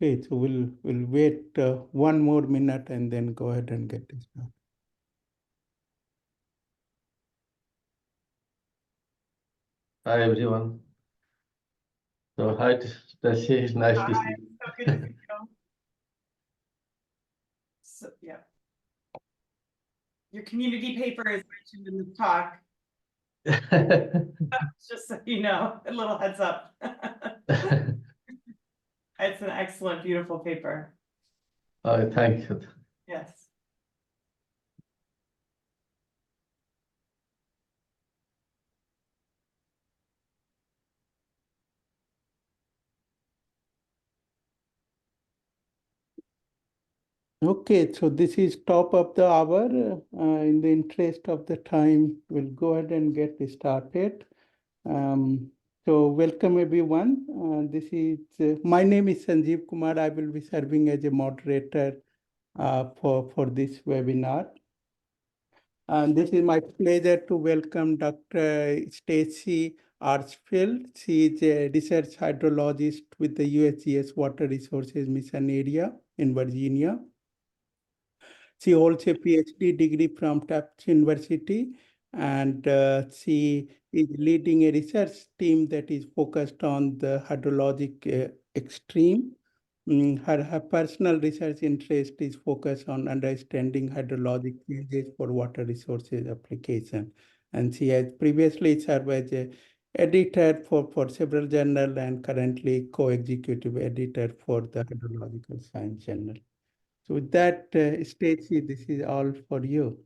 Okay, so we'll wait one more minute and then go ahead and get this done. Hi everyone. So hi Stacey, it's nice to see you. So good to see you. So, yeah. Your community paper is mentioned in the talk, just so you know, a little heads up. It's an excellent, beautiful paper. Oh, thank you. Yes. Okay, so this is top of the hour. In the interest of the time, we'll go ahead and get started. So welcome everyone. This is my name is Sanjeev Kumar. I will be serving as a moderator for this webinar. And this is my pleasure to welcome Dr. Stacey Archfield. She is a research hydrologist with the USGS Water Resources Mission Area in Virginia. She holds a PhD degree from Tufts University, and she is leading a research team that is focused on the hydrologic extreme. Her personal research interest is focused on understanding hydrologic changes for water resources application. And she has previously served as an editor for several journals and currently co-executive editor for the Hydrological Science Journal. So with that, Stacey, this is all for you.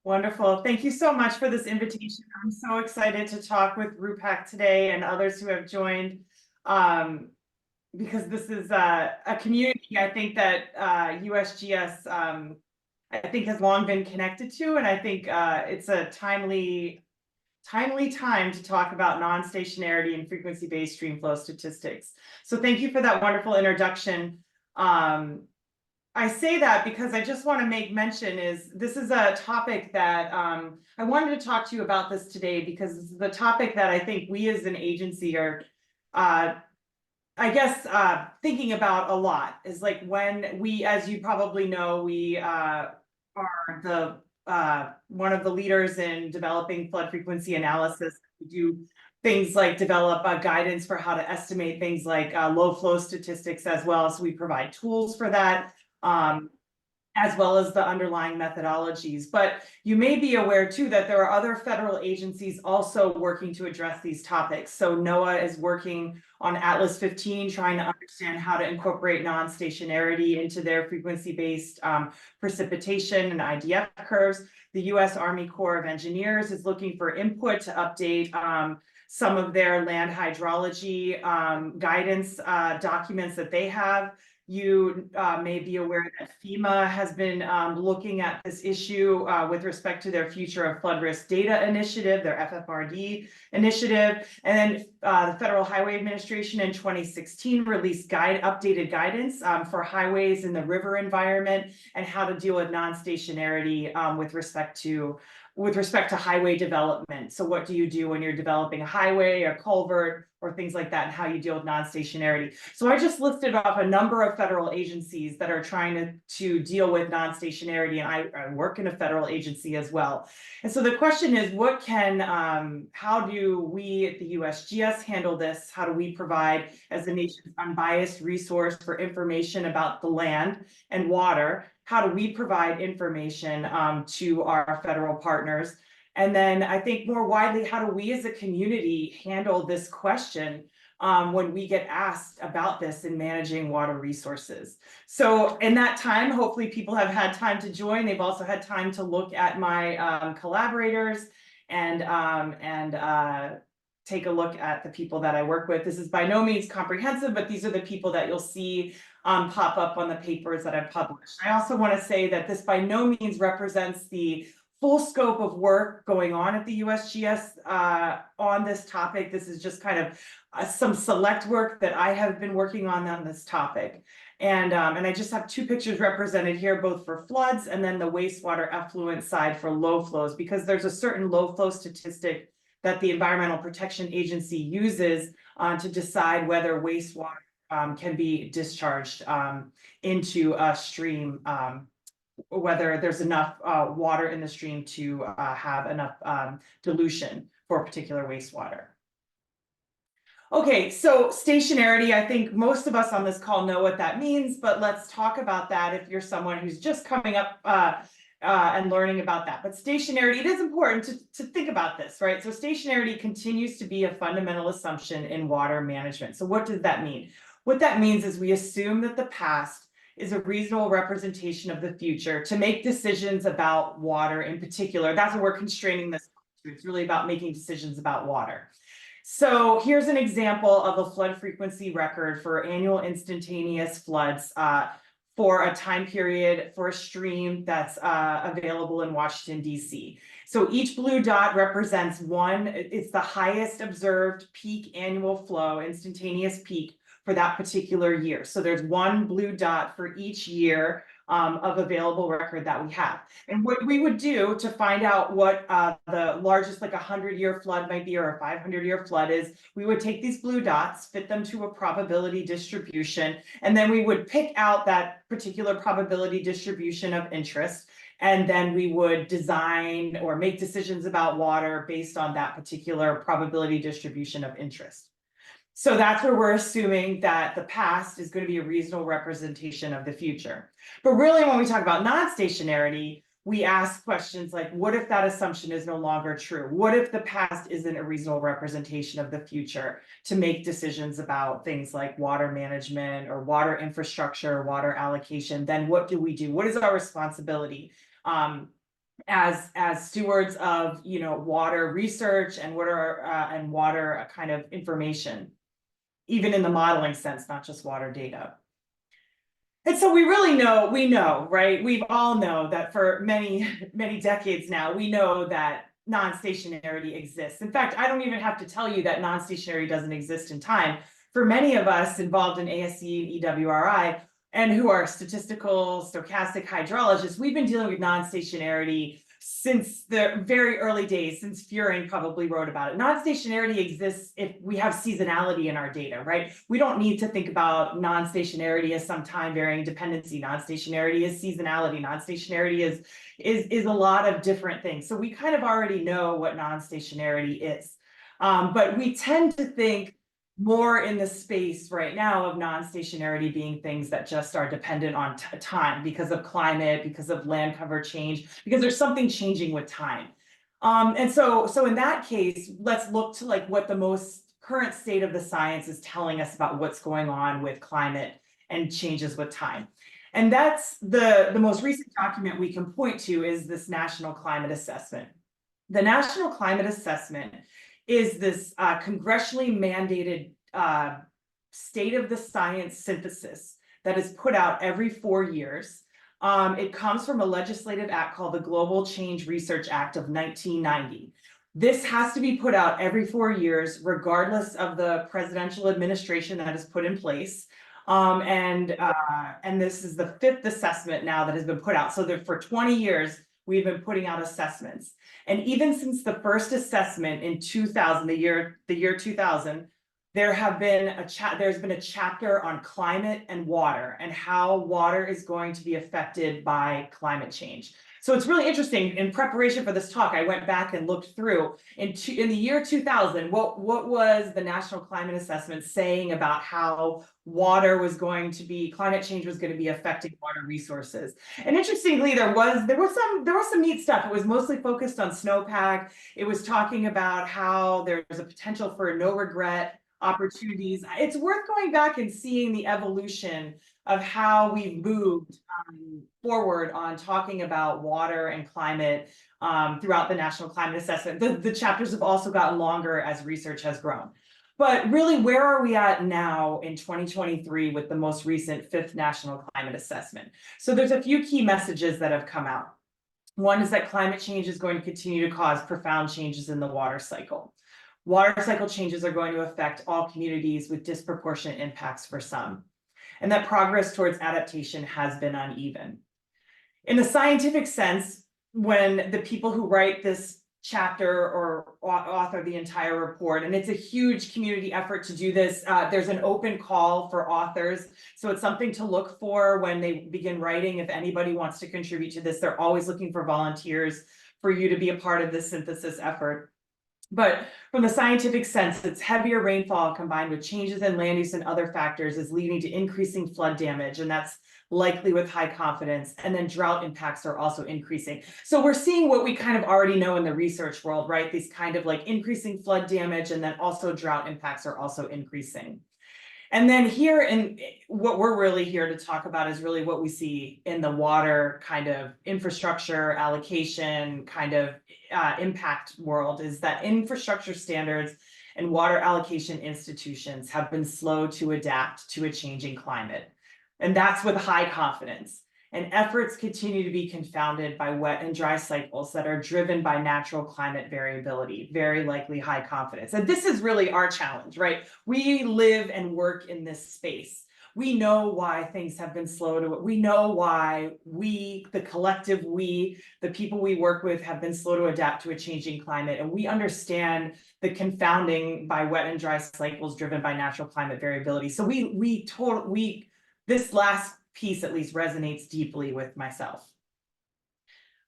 Wonderful. Thank you so much for this invitation. I'm so excited to talk with RUPA today and others who have joined, because this is a community I think that USGS I think has long been connected to, and I think it's a timely time to talk about non-stationarity and frequency-based streamflow statistics. So thank you for that wonderful introduction. I say that because I just want to make mention this is a topic that I wanted to talk to you about this today, because this is the topic that I think we as an agency are, I guess, thinking about a lot. Is like when we, as you probably know, we are the one of the leaders in developing flood frequency analysis. We do things like develop guidance for how to estimate things like low flow statistics as well. So we provide tools for that, as well as the underlying methodologies. But you may be aware too that there are other federal agencies also working to address these topics. So NOAA is working on Atlas 15, trying to understand how to incorporate non-stationarity into their frequency-based precipitation and IDF curves. The US Army Corps of Engineers is looking for input to update some of their land hydrology guidance documents that they have. You may be aware that FEMA has been looking at this issue with respect to their Future of Flood Risk Data Initiative, their FFRD initiative. And then the Federal Highway Administration in 2016 released updated guidance for highways in the river environment and how to deal with non-stationarity with respect to highway development. So what do you do when you're developing a highway or culvert or things like that, and how you deal with non-stationarity? So I just listed off a number of federal agencies that are trying to deal with non-stationarity, and I work in a federal agency as well. And so the question is, how do we at the USGS handle this? How do we provide, as the nation's unbiased resource for information about the land and water, how do we provide information to our federal partners? And then I think more widely, how do we as a community handle this question when we get asked about this in managing water resources? So in that time, hopefully people have had time to join. They've also had time to look at my collaborators and take a look at the people that I work with. This is by no means comprehensive, but these are the people that you'll see pop up on the papers that I've published. I also want to say that this by no means represents the full scope of work going on at the USGS on this topic. This is just kind of some select work that I have been working on this topic. And I just have two pictures represented here, both for floods and then the wastewater effluent side for low flows, because there's a certain low flow statistic that the Environmental Protection Agency uses to decide whether wastewater can be discharged into a stream, whether there's enough water in the stream to have enough dilution for a particular wastewater. Okay, so stationarity, I think most of us on this call know what that means, but let's talk about that if you're someone who's just coming up and learning about that. But stationarity, it is important to think about this, right? So stationarity continues to be a fundamental assumption in water management. So what does that mean? What that means is we assume that the past is a reasonable representation of the future to make decisions about water in particular. That's what we're constraining this to. It's really about making decisions about water. So here's an example of a flood frequency record for annual instantaneous floods for a time period for a stream that's available in Washington, D.C. So each blue dot represents it's the highest observed peak annual flow, instantaneous peak for that particular year. So there's one blue dot for each year of available record that we have. And what we would do to find out what the largest, like 100-year flood might be, or a 500-year flood is, we would take these blue dots, fit them to a probability distribution, and then we would pick out that particular probability distribution of interest. And then we would design or make decisions about water based on that particular probability distribution of interest. So that's where we're assuming that the past is going to be a reasonable representation of the future. But really, when we talk about non-stationarity, we ask questions like, what if that assumption is no longer true? What if the past isn't a reasonable representation of the future to make decisions about things like water management or water infrastructure, water allocation? Then what do we do? What is our responsibility as stewards of water research and water kind of information, even in the modeling sense, not just water data? And so we know, right? We've all know that for many, many decades now, we know that non-stationarity exists. In fact, I don't even have to tell you that non-stationarity doesn't exist in time. For many of us involved in ASCE and EWRI, and who are statistical, stochastic hydrologists, we've been dealing with non-stationarity since the very early days, since Furing probably wrote about it. Non-stationarity exists if we have seasonality in our data, right? We don't need to think about non-stationarity as some time varying dependency. Non-stationarity is seasonality. Non-stationarity is a lot of different things. So we kind of already know what non-stationarity is. But we tend to think more in the space right now of non-stationarity being things that just are dependent on time because of climate, because of land cover change, because there's something changing with time. And so in that case, let's look to like what the most current state of the science is telling us about what's going on with climate and changes with time. And that's the most recent document we can point to is this National Climate Assessment. The National Climate Assessment is this congressionally mandated state of the science synthesis that is put out every 4 years. It comes from a legislative act called the Global Change Research Act of 1990. This has to be put out every 4 years, regardless of the presidential administration that is put in place. And this is the 5th assessment now that has been put out. So that for 20 years, we've been putting out assessments. And even since the first assessment in 2000, the year 2000, there's been a chapter on climate and water and how water is going to be affected by climate change. So it's really interesting. In preparation for this talk, I went back and looked through in the year 2000, what was the National Climate Assessment saying about how climate change was going to be affecting water resources. And interestingly, there was some neat stuff. It was mostly focused on snowpack. It was talking about how there's a potential for no regret opportunities. It's worth going back and seeing the evolution of how we've moved forward on talking about water and climate throughout the National Climate Assessment. The chapters have also gotten longer as research has grown. But really, where are we at now in 2023 with the most recent 5th National Climate Assessment? So there's a few key messages that have come out. One is that climate change is going to continue to cause profound changes in the water cycle. Water cycle changes are going to affect all communities with disproportionate impacts for some, and that progress towards adaptation has been uneven. In the scientific sense, when the people who write this chapter or author the entire report. And it's a huge community effort to do this. There's an open call for authors. So it's something to look for when they begin writing. If anybody wants to contribute to this, they're always looking for volunteers for you to be a part of this synthesis effort. But from the scientific sense, it's heavier rainfall combined with changes in land use and other factors is leading to increasing flood damage. And that's likely with high confidence. And then drought impacts are also increasing. So we're seeing what we kind of already know in the research world, right? These kind of like increasing flood damage, and then also drought impacts are also increasing. And then here, and what we're really here to talk about is really what we see in the water kind of infrastructure allocation kind of impact world, is that infrastructure standards and water allocation institutions have been slow to adapt to a changing climate. And that's with high confidence. And efforts continue to be confounded by wet and dry cycles that are driven by natural climate variability, very likely high confidence. And this is really our challenge, right? We live and work in this space. We know why things have been slow to, we know why we, the collective we, the people we work with have been slow to adapt to a changing climate. And we understand the confounding by wet and dry cycles driven by natural climate variability. So this last piece at least resonates deeply with myself.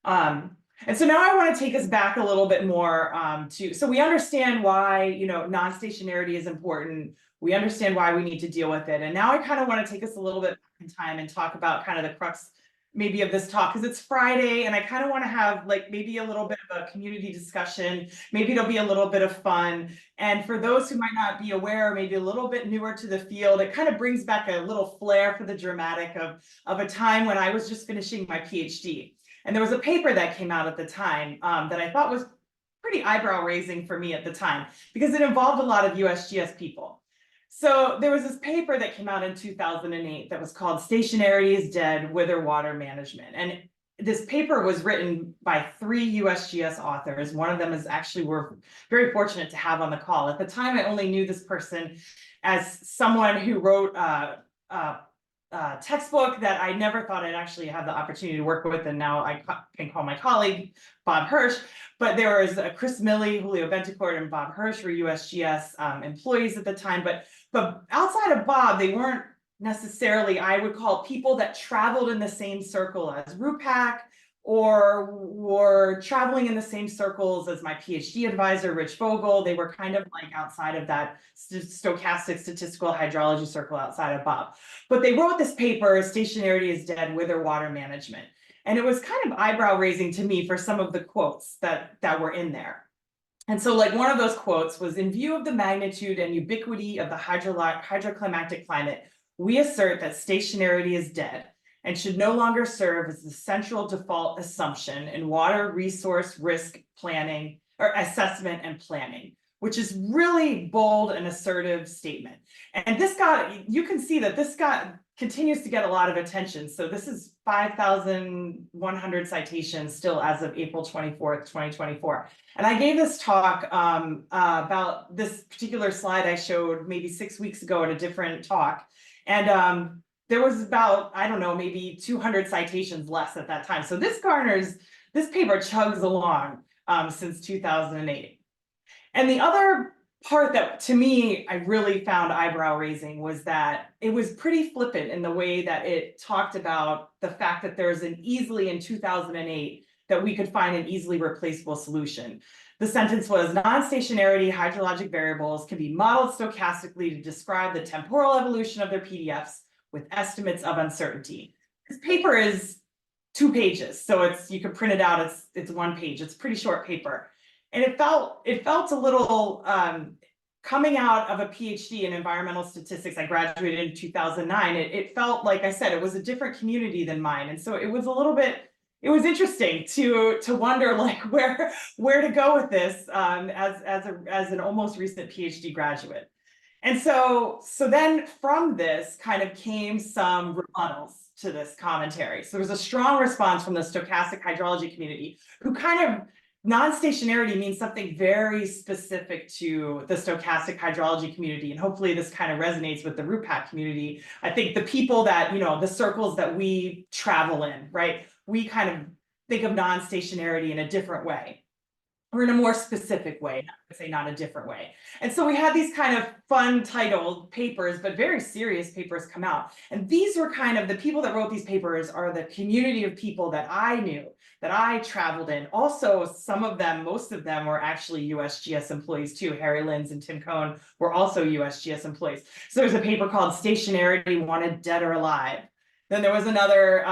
And so now I want to take us back a little bit more so we understand why, you know, non-stationarity is important. We understand why we need to deal with it. And now I kind of want to take us a little bit in time and talk about kind of the crux maybe of this talk, because it's Friday and I kind of want to have like maybe a little bit of a community discussion. Maybe it'll be a little bit of fun. And for those who might not be aware, maybe a little bit newer to the field, it kind of brings back a little flair for the dramatic of a time when I was just finishing my PhD. And there was a paper that came out at the time that I thought was pretty eyebrow raising for me at the time, because it involved a lot of USGS people. So there was this paper that came out in 2008 that was called "Stationarity is Dead, Wither Water Management." And this paper was written by 3 USGS authors. One of them is actually, we're very fortunate to have on the call. At the time, I only knew this person as someone who wrote a textbook that I never thought I'd actually have the opportunity to work with. And now I can call my colleague, Bob Hirsch. But there was Chris Milley, Julio Bentecourt, and Bob Hirsch were USGS employees at the time. But outside of Bob, they weren't necessarily, I would call, people that traveled in the same circle as RUPAC or were traveling in the same circles as my PhD advisor, Rich Vogel. They were kind of like outside of that stochastic statistical hydrology circle outside of Bob. But they wrote this paper, "Stationarity is Dead, Wither Water Management." And it was kind of eyebrow raising to me for some of the quotes that were in there. And so like one of those quotes was, "In view of the magnitude and ubiquity of the hydroclimatic climate, we assert that stationarity is dead and should no longer serve as the central default assumption in water resource risk planning or assessment and planning," which is really bold and assertive statement. And this you can see that this continues to get a lot of attention. So this is 5,100 citations still as of April 24th, 2024. And I gave this talk about this particular slide I showed maybe 6 weeks ago at a different talk. And there was about, I don't know, maybe 200 citations less at that time. So this paper chugs along since 2008. And the other part that to me, I really found eyebrow raising was that it was pretty flippant in the way that it talked about the fact that there's in 2008, that we could find an easily replaceable solution. The sentence was, "Non-stationarity hydrologic variables can be modeled stochastically to describe the temporal evolution of their PDFs with estimates of uncertainty." This paper is 2 pages, so you can print it out, it's 1 page, it's a pretty short paper. And it felt a little, coming out of a PhD in environmental statistics, I graduated in 2009, it felt, like I said, it was a different community than mine. And so it was a little bit, it was interesting to wonder like where to go with this as an almost recent PhD graduate. And so then from this kind of came some rebuttals to this commentary. So there was a strong response from the stochastic hydrology community, who kind of, non-stationarity means something very specific to the stochastic hydrology community. And hopefully this kind of resonates with the RUPAC community. I think the people that, the circles that we travel in, right? We kind of think of non-stationarity in a different way. or in a more specific way, I would say not a different way. And so we had these kind of fun titled papers, but very serious papers come out. And these were kind of the people that wrote these papers are the community of people that I knew, that I traveled in. Also, some of them, most of them were actually USGS employees too. Harry Linz and Tim Cohn were also USGS employees. So there's a paper called Stationarity Wanted Dead or Alive. Then there was another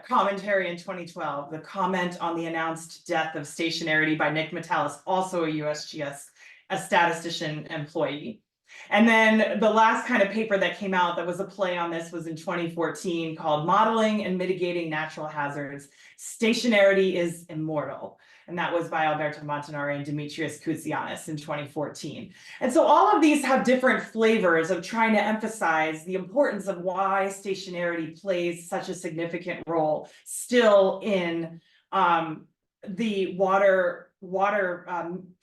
commentary in 2012, the comment on the announced death of stationarity by Nick Metalis, also a USGS, a statistician employee. And then the last kind of paper that came out that was a play on this was in 2014 called Modeling and Mitigating Natural Hazards, Stationarity is Immortal. And that was by Alberto Montanari and Demetrios Koutsianis in 2014. And so all of these have different flavors of trying to emphasize the importance of why stationarity plays such a significant role still in the water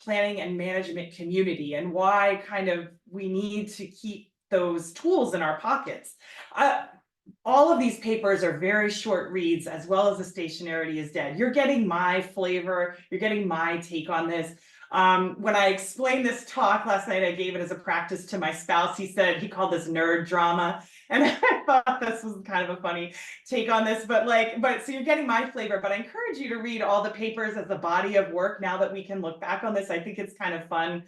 planning and management community, and why kind of we need to keep those tools in our pockets. All of these papers are very short reads, as well as the Stationarity is Dead. You're getting my flavor, you're getting my take on this. When I explained this talk last night, I gave it as a practice to my spouse. He called this nerd drama. And I thought this was kind of a funny take on this, but so you're getting my flavor, but I encourage you to read all the papers as a body of work now that we can look back on this. I think it's kind of fun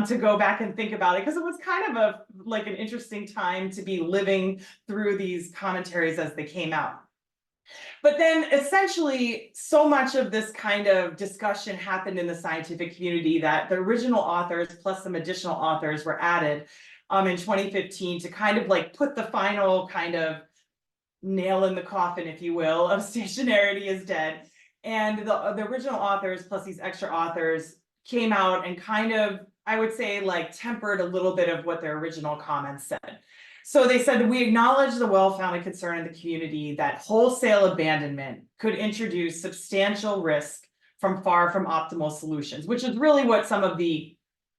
to go back and think about it, because it was kind of an interesting time to be living through these commentaries as they came out. But then essentially, so much of this kind of discussion happened in the scientific community that the original authors plus some additional authors were added in 2015 to kind of put the final kind of nail in the coffin, if you will, of Stationarity is Dead. And the original authors plus these extra authors came out and kind of, I would say, tempered a little bit of what their original comments said. So they said that we acknowledge the well-founded concern in the community that wholesale abandonment could introduce substantial risk from far from optimal solutions, which is really what some of the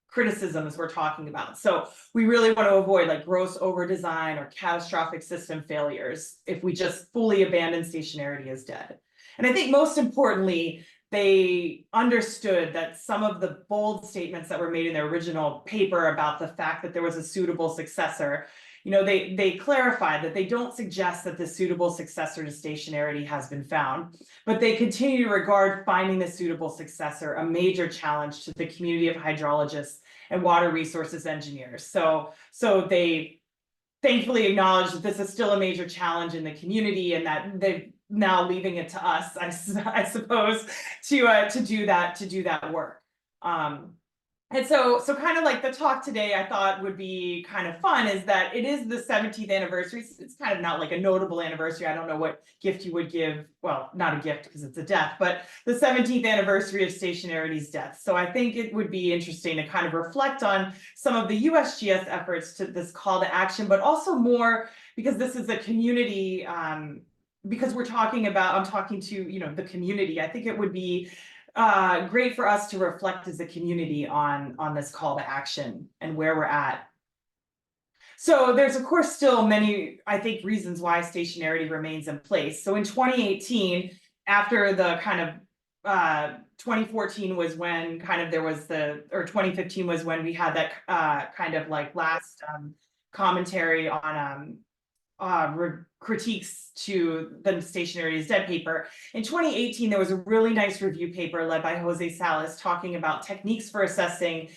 criticisms we're talking about. So we really want to avoid gross over-design or catastrophic system failures if we just fully abandon stationarity as dead. And I think most importantly, they understood that some of the bold statements that were made in their original paper about the fact that there was a suitable successor, they clarified that they don't suggest that the suitable successor to stationarity has been found, but they continue to regard finding the suitable successor a major challenge to the community of hydrologists and water resources engineers. So they thankfully acknowledge that this is still a major challenge in the community, and that they're now leaving it to us, I suppose, to do that work. And so kind of the talk today I thought would be kind of fun is that it is the 17th anniversary. It's kind of not a notable anniversary. I don't know what gift you would give. Well, not a gift because it's a death, but the 17th anniversary of Stationarity's death. So I think it would be interesting to kind of reflect on some of the USGS efforts to this call to action, but also more because this is a community, because I'm talking to, the community. I think it would be great for us to reflect as a community on this call to action and where we're at. So there's of course still many, I think, reasons why stationarity remains in place. So in 2018, after the kind of 2014 was when kind of there was or 2015 was when we had that kind of last commentary on critiques to the Stationarity is Dead paper. In 2018, there was a really nice review paper led by Jose Salas talking about techniques for assessing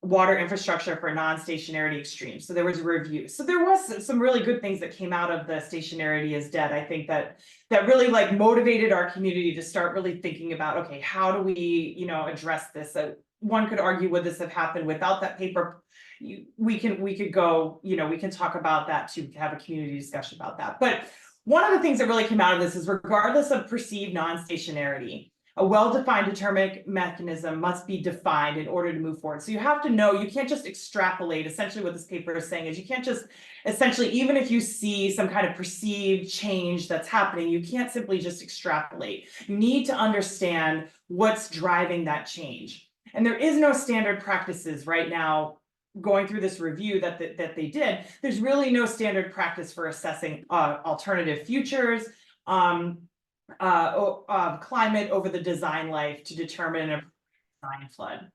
water infrastructure for non-stationarity extremes. So there was a review. So there was some really good things that came out of the Stationarity is Dead. I think that really motivated our community to start really thinking about, okay, how do we, address this? One could argue, would this have happened without that paper? We could go, we can talk about that too, have a community discussion about that. But one of the things that really came out of this is, regardless of perceived non-stationarity, a well-defined determinant mechanism must be defined in order to move forward. So you have to know, you can't just extrapolate. Essentially what this paper is saying is you can't just, essentially, even if you see some kind of perceived change that's happening, you can't simply just extrapolate. You need to understand what's driving that change. And there is no standard practices right now. Going through this review that they did, there's really no standard practice for assessing alternative futures, climate over the design life to determine design flood.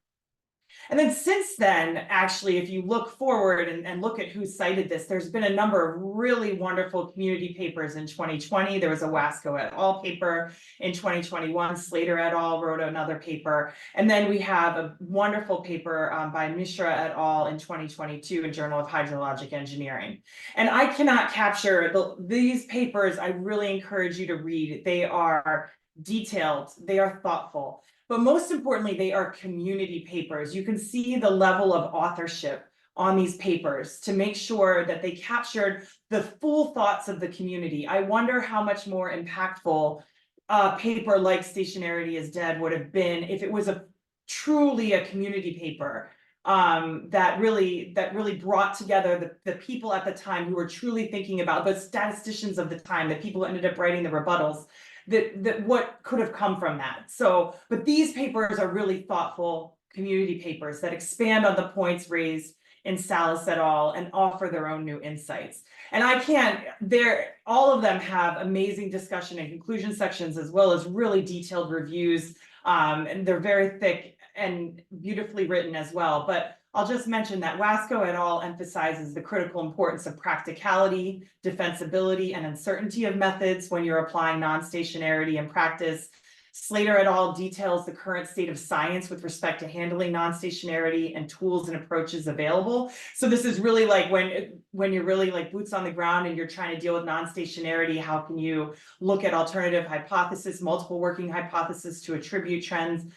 And then since then, actually, if you look forward and look at who cited this, there's been a number of really wonderful community papers in 2020. There was a Wasco et al. Paper in 2021. Slater et al. Wrote another paper. And then we have a wonderful paper by Mishra et al. In 2022 in Journal of Hydrologic Engineering. And I cannot capture these papers. I really encourage you to read. They are detailed. They are thoughtful. But most importantly, they are community papers. You can see the level of authorship on these papers to make sure that they captured the full thoughts of the community. I wonder how much more impactful a paper like Stationarity is Dead would have been if it was truly a community paper that really brought together the people at the time who were truly thinking about, the statisticians of the time, the people who ended up writing the rebuttals. That what could have come from that. So, but these papers are really thoughtful community papers that expand on the points raised in Salas et al. And offer their own new insights. And all of them have amazing discussion and conclusion sections, as well as really detailed reviews. And they're very thick and beautifully written as well. But I'll just mention that Wasco et al. Emphasizes the critical importance of practicality, defensibility, and uncertainty of methods when you're applying non-stationarity in practice. Slater et al. Details the current state of science with respect to handling non-stationarity and tools and approaches available. So this is really like when you're really like boots on the ground and you're trying to deal with non-stationarity, how can you look at alternative hypothesis, multiple working hypothesis to attribute trends.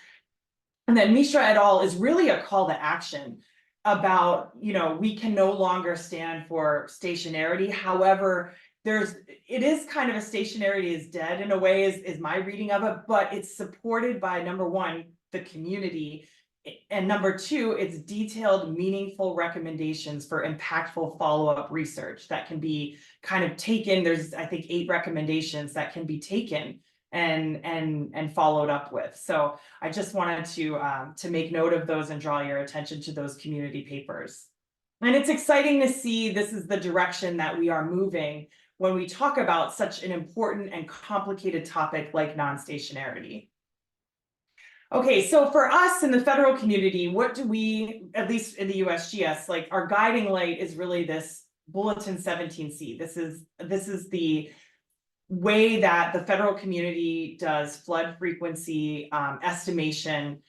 And then Mishra et al. Is really a call to action about, we can no longer stand for stationarity. However, it is kind of a stationarity is dead in a way is my reading of it, but it's supported by, number one, the community. And number two, it's detailed, meaningful recommendations for impactful follow-up research that can be kind of taken. There's, I think, 8 recommendations that can be taken and followed up with. So I just wanted to make note of those and draw your attention to those community papers. And it's exciting to see this is the direction that we are moving when we talk about such an important and complicated topic like non-stationarity. Okay, so for us in the federal community, what do we, at least in the USGS, like our guiding light is really this Bulletin 17C. This is the way that the federal community does flood frequency estimation,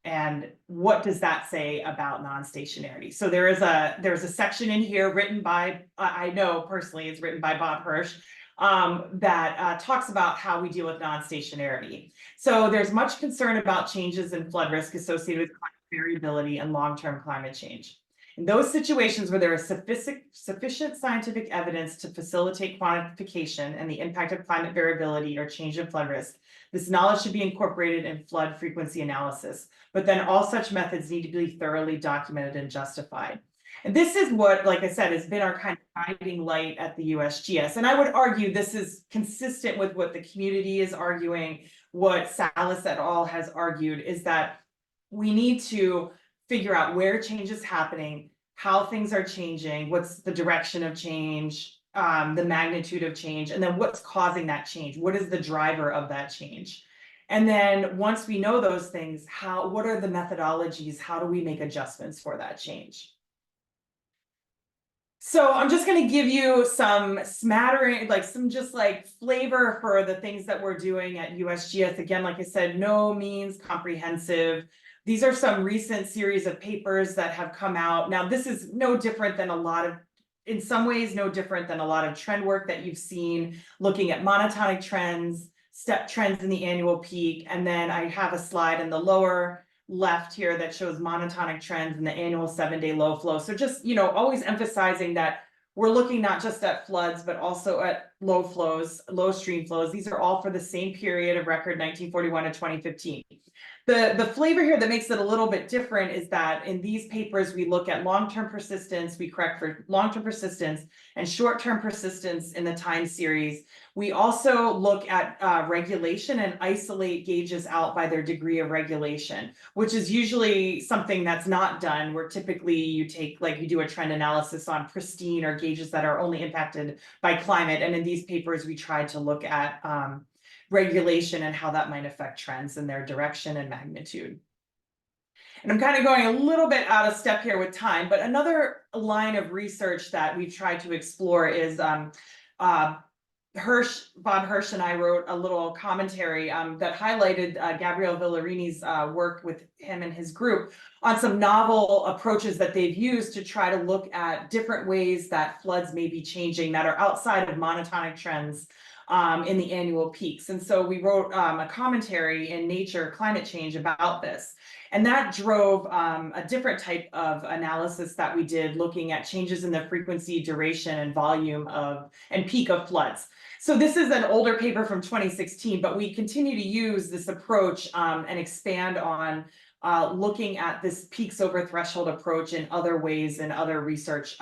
and what does that say about non-stationarity? So there's a section in here written by, I know personally it's written by Bob Hirsch, that talks about how we deal with non-stationarity. So there's much concern about changes in flood risk associated with climate variability and long-term climate change. In those situations where there is sufficient scientific evidence to facilitate quantification and the impact of climate variability or change in flood risk, this knowledge should be incorporated in flood frequency analysis. But then all such methods need to be thoroughly documented and justified. And this is what, like I said, has been our kind of guiding light at the USGS. And I would argue this is consistent with what the community is arguing, what Salas et al. Has argued, is that we need to figure out where change is happening, how things are changing, what's the direction of change, the magnitude of change, and then what's causing that change? What is the driver of that change? And then once we know those things, what are the methodologies? How do we make adjustments for that change? So I'm just going to give you some smattering, some flavor for the things that we're doing at USGS. Again, like I said, no means comprehensive. These are some recent series of papers that have come out. Now, this is no different than in some ways, no different than a lot of trend work that you've seen, looking at monotonic trends, step trends in the annual peak. And then I have a slide in the lower left here that shows monotonic trends in the annual 7-day low flow. So just, always emphasizing that we're looking not just at floods, but also at low flows, low stream flows. These are all for the same period of record, 1941 to 2015. The flavor here that makes it a little bit different is that in these papers, we look at long-term persistence, we correct for long-term persistence and short-term persistence in the time series. We also look at regulation and isolate gauges out by their degree of regulation, which is usually something that's not done, where typically you do a trend analysis on pristine or gauges that are only impacted by climate. And in these papers, we tried to look at regulation and how that might affect trends in their direction and magnitude. And I'm kind of going a little bit out of step here with time, but another line of research that we've tried to explore is Bob Hirsch and I wrote a little commentary that highlighted Gabriele Villarini's work with him and his group on some novel approaches that they've used to try to look at different ways that floods may be changing that are outside of monotonic trends in the annual peaks. And so we wrote a commentary in Nature Climate Change about this. And that drove a different type of analysis that we did, looking at changes in the frequency, duration, and volume of and peak of floods. So this is an older paper from 2016, but we continue to use this approach and expand on looking at this peaks over threshold approach in other ways and other research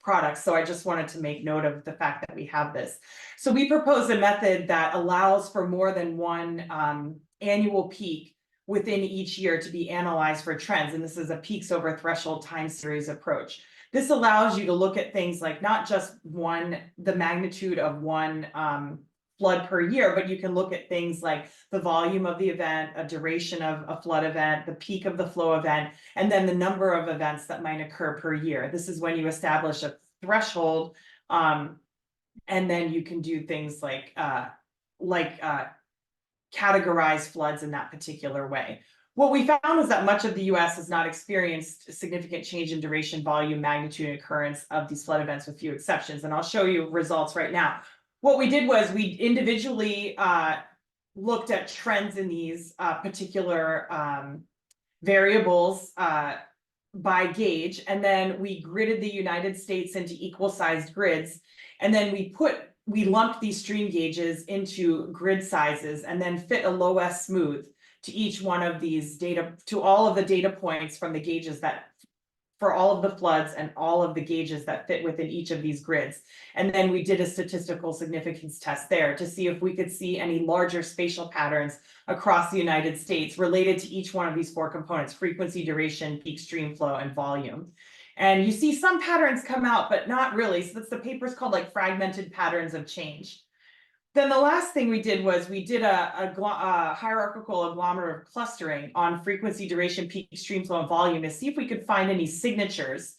products. So I just wanted to make note of the fact that we have this. So we propose a method that allows for more than one annual peak within each year to be analyzed for trends. And this is a peaks over threshold time series approach. This allows you to look at things like not just the magnitude of one flood per year, but you can look at things like the volume of the event, a duration of a flood event, the peak of the flow event, and then the number of events that might occur per year. This is when you establish a threshold, and then you can do things like categorize floods in that particular way. What we found is that much of the US has not experienced a significant change in duration, volume, magnitude, and occurrence of these flood events with few exceptions. And I'll show you results right now. What we did was we individually looked at trends in these particular variables by gauge, and then we gridded the United States into equal-sized grids, and then we lumped these stream gauges into grid sizes and then fit a low S smooth to each one of these data, to all of the data points from the gauges that, for all of the floods and all of the gauges that fit within each of these grids. And then we did a statistical significance test there to see if we could see any larger spatial patterns across the United States related to each one of these four components: frequency, duration, peak stream flow, and volume. And you see some patterns come out, but not really. So that's the paper's called like fragmented patterns of change. Then the last thing we did was we did a hierarchical agglomerative clustering on frequency, duration, peak stream flow, and volume to see if we could find any signatures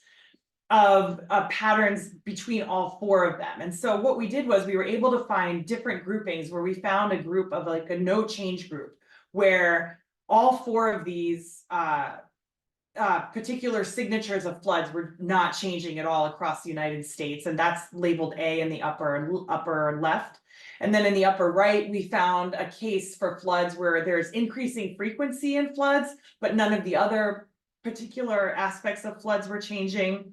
of patterns between all four of them. And so what we did was we were able to find different groupings where we found a group of like a no change group, where all four of these particular signatures of floods were not changing at all across the United States. And that's labeled A in the upper left. And then in the upper right, we found a case for floods where there's increasing frequency in floods, but none of the other particular aspects of floods were changing.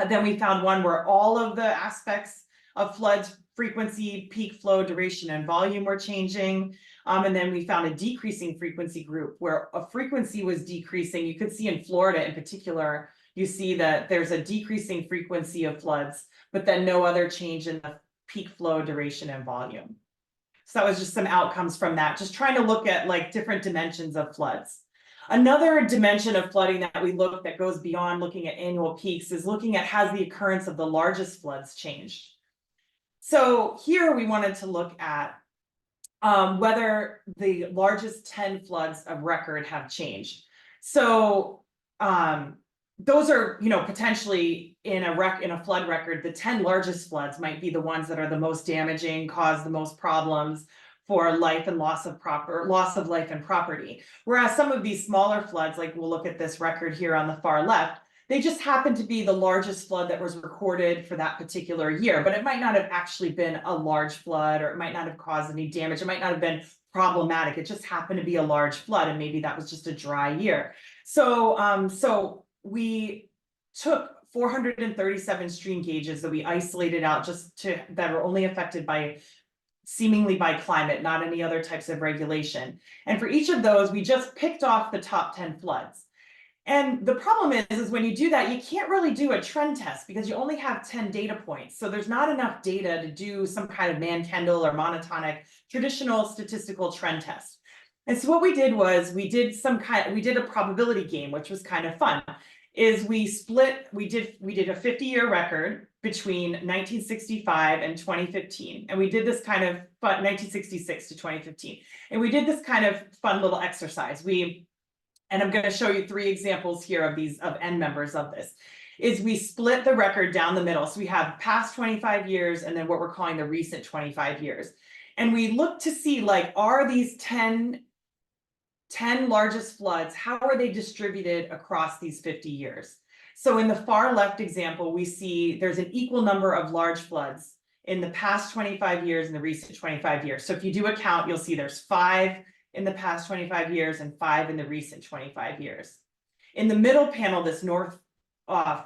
Then we found one where all of the aspects of floods, frequency, peak flow, duration, and volume were changing. And then we found a decreasing frequency group where a frequency was decreasing. You could see in Florida in particular, you see that there's a decreasing frequency of floods, but then no other change in the peak flow, duration, and volume. So that was just some outcomes from that, just trying to look at like different dimensions of floods. Another dimension of flooding that we look that goes beyond looking at annual peaks is looking at has the occurrence of the largest floods changed. So here we wanted to look at whether the largest 10 floods of record have changed. So those are, potentially in a flood record, the 10 largest floods might be the ones that are the most damaging, cause the most problems for life and loss of life and property. Whereas some of these smaller floods, like we'll look at this record here on the far left, they just happen to be the largest flood that was recorded for that particular year, but it might not have actually been a large flood, or it might not have caused any damage. It might not have been problematic. It just happened to be a large flood, and maybe that was just a dry year. So we took 437 stream gauges that we isolated out that were only affected seemingly by climate, not any other types of regulation. And for each of those, we just picked off the top 10 floods. And the problem is when you do that, you can't really do a trend test because you only have 10 data points. So there's not enough data to do some kind of Mann-Kendall or monotonic traditional statistical trend test. And so what we did was we did a probability game, which was kind of fun. is we did a 50-year record between 1965 and 2015. And we did this kind of fun, 1966 to 2015. And we did this kind of fun little exercise. And I'm going to show you 3 examples here of N members of this, is we split the record down the middle. So we have past 25 years and then what we're calling the recent 25 years. And we look to see, like, are these 10 largest floods, how are they distributed across these 50 years? So in the far left example, we see there's an equal number of large floods in the past 25 years and the recent 25 years. So if you do a count, you'll see there's 5 in the past 25 years and 5 in the recent 25 years. In the middle panel, this North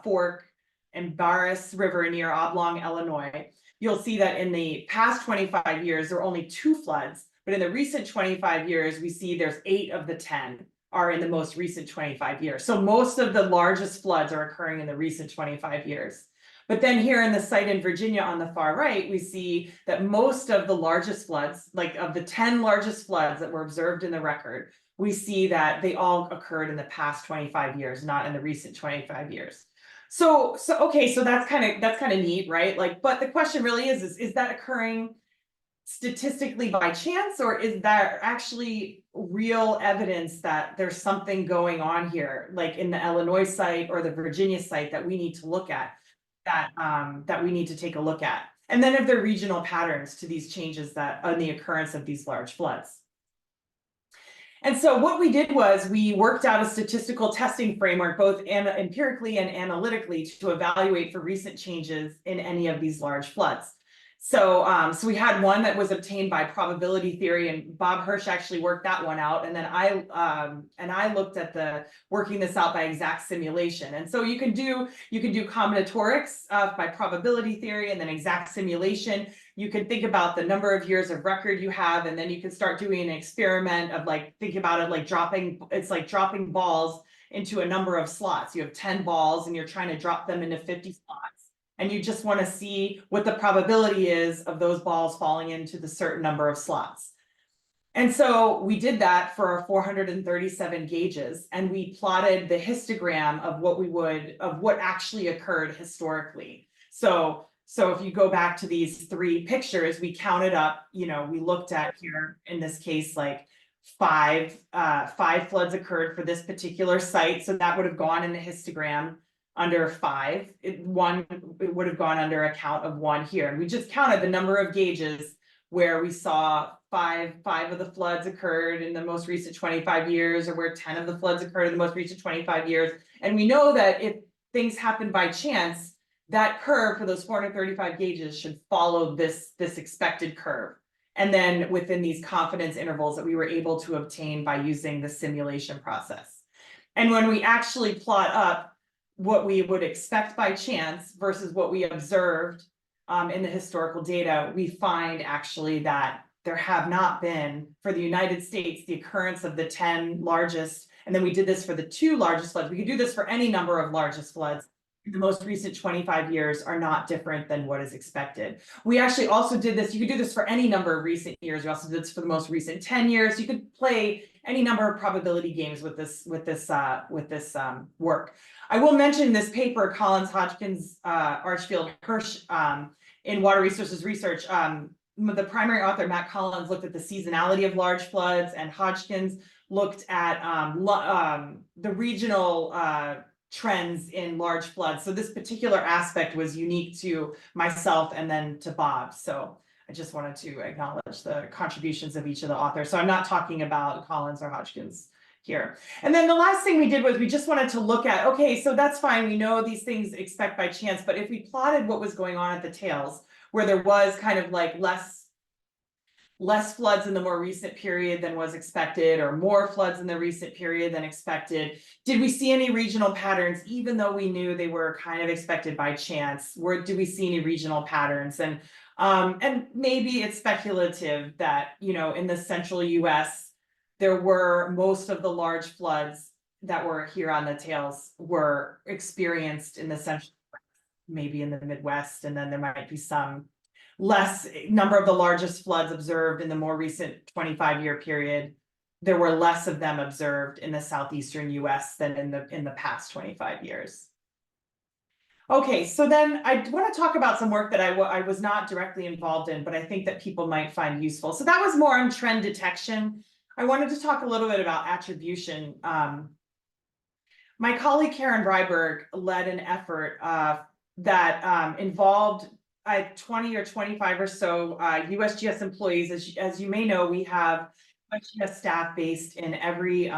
Fork and Barris River near Oblong, Illinois, you'll see that in the past 25 years, there are only 2 floods. But in the recent 25 years, we see there's 8 of the 10 are in the most recent 25 years. So most of the largest floods are occurring in the recent 25 years. But then here in the site in Virginia on the far right, we see that most of the largest floods, like of the 10 largest floods that were observed in the record, we see that they all occurred in the past 25 years, not in the recent 25 years. So okay, so that's kind of neat, right? Like, but the question really is that occurring statistically by chance, or is there actually real evidence that there's something going on here, like in the Illinois site or the Virginia site, that we need to look at, that we need to take a look at? And then if there are regional patterns to these changes that on the occurrence of these large floods. And so what we did was we worked out a statistical testing framework, both empirically and analytically, to evaluate for recent changes in any of these large floods. So, so we had one that was obtained by probability theory, and Bob Hirsch actually worked that one out. And then I looked at working this out by exact simulation. And so you can do combinatorics by probability theory, and then exact simulation. You can think about the number of years of record you have, and then you can start doing an experiment of, like, think about it like dropping balls into a number of slots. You have 10 balls and you're trying to drop them into 50 slots. And you just want to see what the probability is of those balls falling into the certain number of slots. And so we did that for our 437 gauges, and we plotted the histogram of what actually occurred historically. So if you go back to these 3 pictures, we counted up, we looked at here, in this case, like 5 floods occurred for this particular site. So that would have gone in the histogram under 5. It would have gone under a count of 1 here. And we just counted the number of gauges where we saw 5 of the floods occurred in the most recent 25 years, or where 10 of the floods occurred in the most recent 25 years. And we know that if things happen by chance, that curve for those 435 gauges should follow this expected curve. And then within these confidence intervals that we were able to obtain by using the simulation process. And when we actually plot up what we would expect by chance versus what we observed in the historical data, we find actually that there have not been, for the United States, the occurrence of the 10 largest, and then we did this for the 2 largest floods. We could do this for any number of largest floods. The most recent 25 years are not different than what is expected. We actually also did this, you could do this for any number of recent years. We also did this for the most recent 10 years. You could play any number of probability games with this work. I will mention this paper, Collins, Hodgkins, Archfield, Hirsch, in Water Resources Research. The primary author, Matt Collins, looked at the seasonality of large floods, and Hodgkins looked at the regional trends in large floods. So this particular aspect was unique to myself and then to Bob. So I just wanted to acknowledge the contributions of each of the authors. So I'm not talking about Collins or Hodgkins here. And then the last thing we did was we just wanted to look at, okay, so that's fine. We know these things expect by chance, but if we plotted what was going on at the tails, where there was kind of like less floods in the more recent period than was expected, or more floods in the recent period than expected, did we see any regional patterns, even though we knew they were kind of expected by chance? Did we see any regional patterns? And maybe it's speculative that, in the central US, there were most of the large floods that were here on the tails were experienced in the central, maybe in the Midwest, and then there might be some less number of the largest floods observed in the more recent 25-year period there were less of them observed in the southeastern US than in the past 25 years. Okay, so then I want to talk about some work that I was not directly involved in, but I think that people might find useful. So that was more on trend detection. I wanted to talk a little bit about attribution. My colleague Karen Breiberg led an effort that involved 20 or 25 or so USGS employees. As you may know, we have USGS staff based in every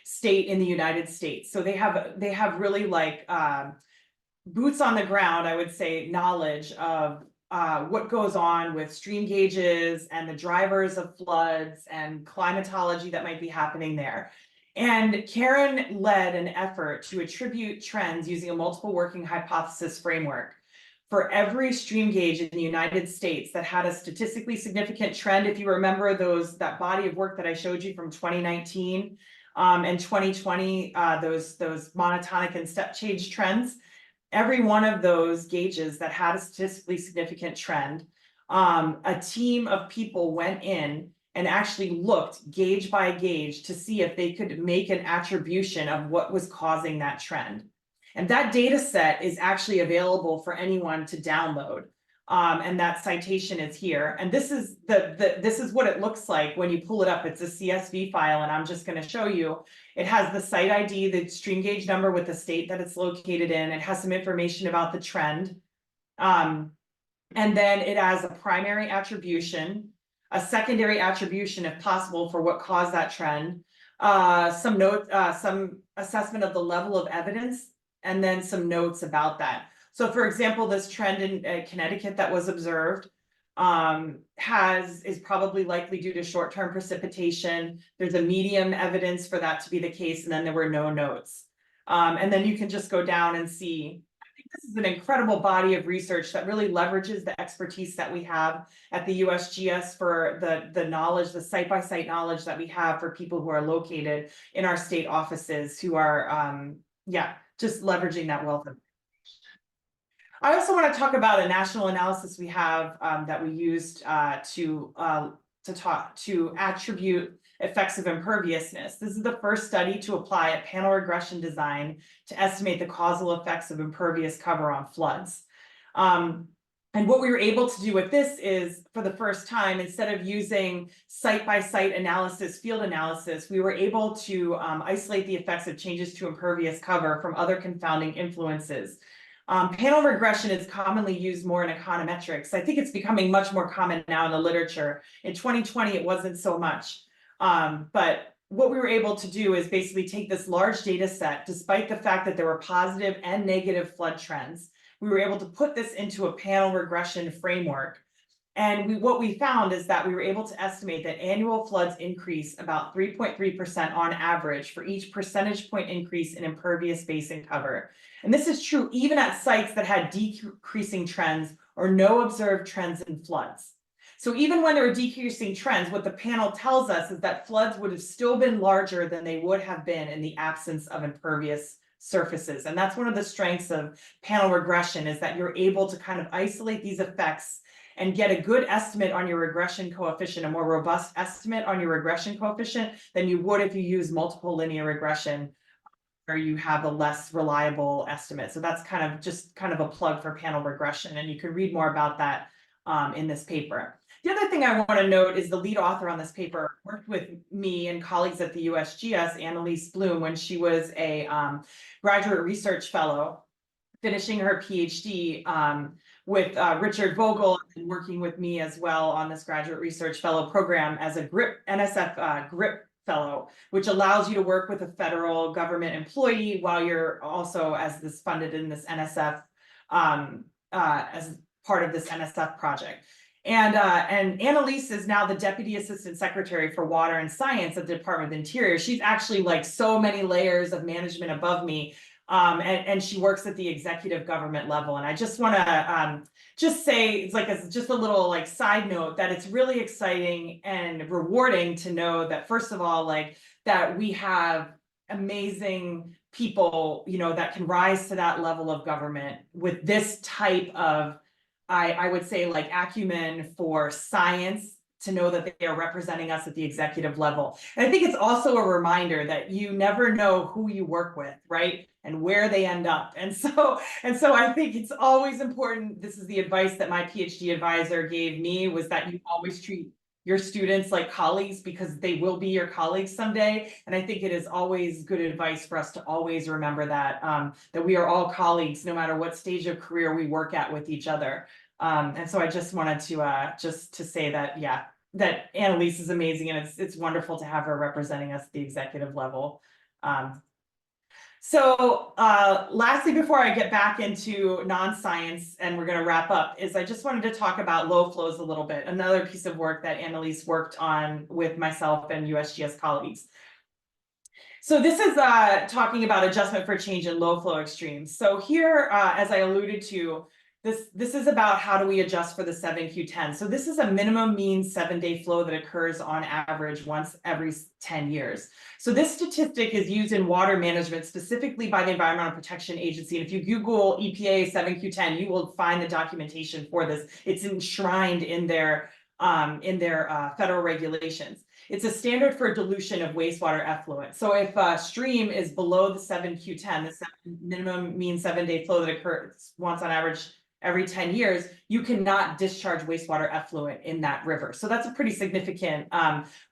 state in the United States. So they have really like boots on the ground, I would say, knowledge of what goes on with stream gauges and the drivers of floods and climatology that might be happening there. And Karen led an effort to attribute trends using a multiple working hypothesis framework for every stream gauge in the United States that had a statistically significant trend. If you remember that body of work that I showed you from 2019 and 2020, those monotonic and step change trends, every one of those gauges that had a statistically significant trend, a team of people went in and actually looked gauge by gauge to see if they could make an attribution of what was causing that trend. And that data set is actually available for anyone to download. And that citation is here. And this is this is what it looks like when you pull it up. It's a CSV file, and I'm just going to show you. It has the site ID, the stream gauge number with the state that it's located in. It has some information about the trend. And then it has a primary attribution, a secondary attribution, if possible, for what caused that trend, some assessment of the level of evidence, and then some notes about that. So for example, this trend in Connecticut that was observed is probably likely due to short-term precipitation. There's a medium evidence for that to be the case, and then there were no notes. And then you can just go down and see. I think this is an incredible body of research that really leverages the expertise that we have at the USGS for the knowledge, the site-by-site knowledge that we have for people who are located in our state offices who are, just leveraging that wealth of. I also want to talk about a national analysis we have that we used to attribute effects of imperviousness. This is the first study to apply a panel regression design to estimate the causal effects of impervious cover on floods. And what we were able to do with this is, for the first time, instead of using site-by-site analysis, field analysis, we were able to isolate the effects of changes to impervious cover from other confounding influences. Panel regression is commonly used more in econometrics. I think it's becoming much more common now in the literature. In 2020, it wasn't so much. But what we were able to do is basically take this large data set, despite the fact that there were positive and negative flood trends. We were able to put this into a panel regression framework. And what we found is that we were able to estimate that annual floods increase about 3.3% on average for each percentage point increase in impervious basin cover. And this is true even at sites that had decreasing trends or no observed trends in floods. So even when there were decreasing trends, what the panel tells us is that floods would have still been larger than they would have been in the absence of impervious surfaces. And that's one of the strengths of panel regression, is that you're able to kind of isolate these effects and get a good estimate on your regression coefficient, a more robust estimate on your regression coefficient than you would if you use multiple linear regression, where you have a less reliable estimate. So that's kind of a plug for panel regression, and you can read more about that in this paper. The other thing I want to note is the lead author on this paper worked with me and colleagues at the USGS, Annalise Bloom, when she was a graduate research fellow, finishing her PhD with Richard Vogel, and working with me as well on this graduate research fellow program as a NSF GRIP fellow, which allows you to work with a federal government employee while you're also funded in this NSF as part of this NSF project. And Annalise is now the Deputy Assistant Secretary for Water and Science at the Department of Interior. She's actually like so many layers of management above me. And she works at the executive government level. And I just want to just say, it's like just a little like side note, that it's really exciting and rewarding to know that, first of all, like that we have amazing people, you know, that can rise to that level of government with this type of, I would say, like acumen for science to know that they are representing us at the executive level. And I think it's also a reminder that you never know who you work with, right? And where they end up. And so I think it's always important. This is the advice that my PhD advisor gave me, was that you always treat your students like colleagues, because they will be your colleagues someday. And I think it is always good advice for us to always remember that, that we are all colleagues, no matter what stage of career we work at with each other. And so I just wanted to just to say that, yeah, that Annalise is amazing, and it's wonderful to have her representing us at the executive level. Lastly, before I get back into non-science and we're going to wrap up, is I just wanted to talk about low flows a little bit. Another piece of work that Annalise worked on with myself and USGS colleagues. So this is talking about adjustment for change in low flow extremes. So here, as I alluded to, this is about how do we adjust for the 7Q10. So this is a minimum mean 7-day flow that occurs on average once every 10 years. So this statistic is used in water management, specifically by the Environmental Protection Agency. And if you Google EPA 7Q10, you will find the documentation for this. It's enshrined in their federal regulations. It's a standard for dilution of wastewater effluent. So if a stream is below the 7Q10, the minimum mean 7-day flow that occurs once on average every 10 years, you cannot discharge wastewater effluent in that river. So that's a pretty significant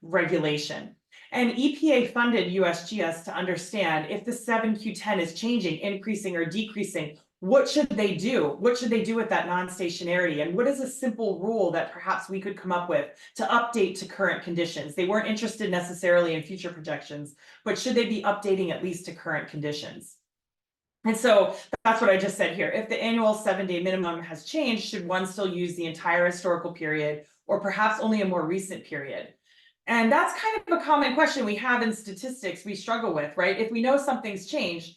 regulation. And EPA funded USGS to understand if the 7Q10 is changing, increasing, or decreasing, what should they do? What should they do with that non-stationarity? And what is a simple rule that perhaps we could come up with to update to current conditions? They weren't interested necessarily in future projections, but should they be updating at least to current conditions? And so that's what I just said here. If the annual 7-day minimum has changed, should one still use the entire historical period, or perhaps only a more recent period? And that's kind of a common question we have in statistics we struggle with, right? If we know something's changed,